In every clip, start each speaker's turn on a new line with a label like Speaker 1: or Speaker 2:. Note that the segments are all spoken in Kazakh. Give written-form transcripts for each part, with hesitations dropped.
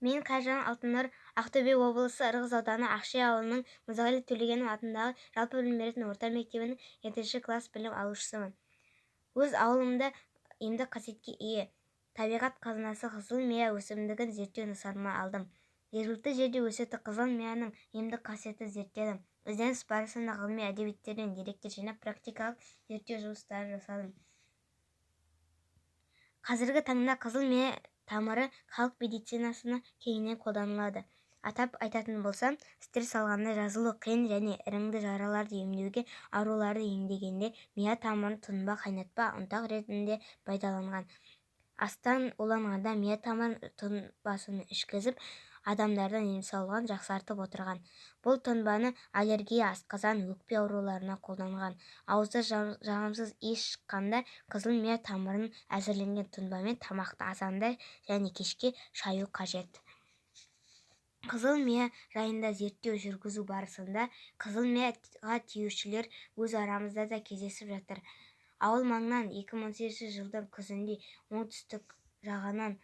Speaker 1: Мен Қайыржан Алтыннұр, Ақтөбе облысы Ырғыз ауданы Ақши ауылының Мырзағали Төлегенов атындағы жалпы білім беретін орта мектебінің 7-ші класс білім алушысымын. Өз ауылымда емдік қасиетке ие табиғат қазынасы қызыл мия өсімдігін зерттеу нысаныма алдым. Жергілікті жерде өсетін қызыл мияның емдік қасиетін зерттедім. Ізденіс барысында ғылыми әдебиеттерден деректер жинап практикалық зерттеу жұмыстары жасадым. Қазіргі таңда қызыл мия тамыры халық медицинасына кеңінен қолданылады. Атап айтатын болсам, стресс алғанда жазылу қиын және іріңді жараларды емдеуге, ауруларды емдегенде мия тамырын тұнба, қайнатпа, ұнтақ ретінде пайдаланған. Астан уланғанда мия тамырын тұнбасын ішкізіп, адамдардан денсаулығын жақсартып отырған. Бұл тұнбаны аллергия, асқазан, өкпе ауруларына қолданған. Ауызда жағымсыз иіс шыққанда қызыл мия тамырын әзірленген тұнбамен тамақты азанда және кешке шаю қажет. Қызыл мия жайында зерттеу жүргізу барысында қызыл мияға тиюшілер өз арамызда да кездесіп жатыр. Ауыл маңынан 2018 жылдың күзінде оңтүстік жағынан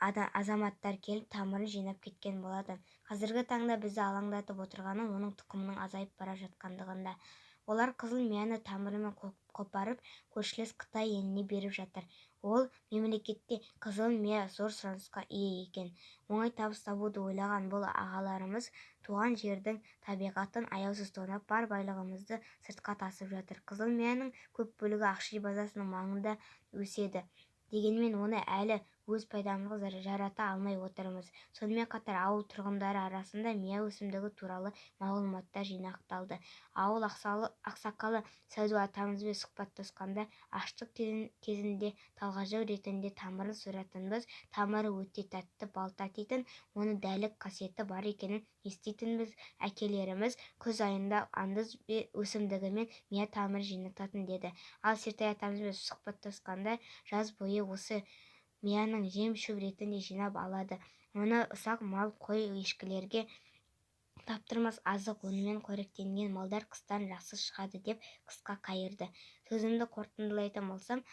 Speaker 1: азаматтар келіп тамырын жинап кеткен болатын. Қазіргі таңда бізді алаңдатып отырғаны оның тұқымының азайып бара жатқандығында. Олар қызыл мияны тамырымен қопарып, көршілес Қытай еліне беріп жатыр. Ол мемлекетте қызыл мия зор сұранысқа ие екен. Оңай табыс табуды ойлаған бұл ағаларымыз туған жердің табиғатын аяусыз тонап, бар байлығымызды сыртқа тасып жатыр. Қызыл мияның көп бөлігі Ақши базасының маңында өседі. Дегенмен оны әлі өз пайдамызға жарата алмай отырмыз. Сонымен қатар ауыл тұрғындары арасында мия өсімдігі туралы мағлұматтар жинақталды. Ауыл ақсақалы Сәду атамызбен сұхбаттасқанда аштық кезінде талғажау ретінде тамырын сұратынбыз. Тамыры өте тәтті, бал татитын, оны дәрілік қасиеті бар екенін еститінбіз. Әкелеріміз күз айында андыз өсімдігімен мия тамыры жинататын деді. Ал Сертай атамызбен сұхбаттасқанда жаз бойы осы мияның жем-шөп ретінде жинап алады. Оны ұсақ мал, қой, ешкілерге таптырмас азық өніммен қоректенген малдар қыстан жақсы шығады деп қысқа қайырды. Сөзімді қорытындылайтын болсам,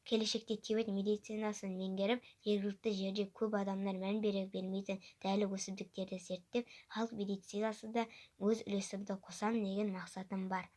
Speaker 1: келешекте Тибет медицинасын меңгеріп, жергілікті жерде көп адамдар мән бере бермейтін дәлі өсімдіктерді зерттеп, халық медицинасында өз үлесімді қосам деген мақсатым бар.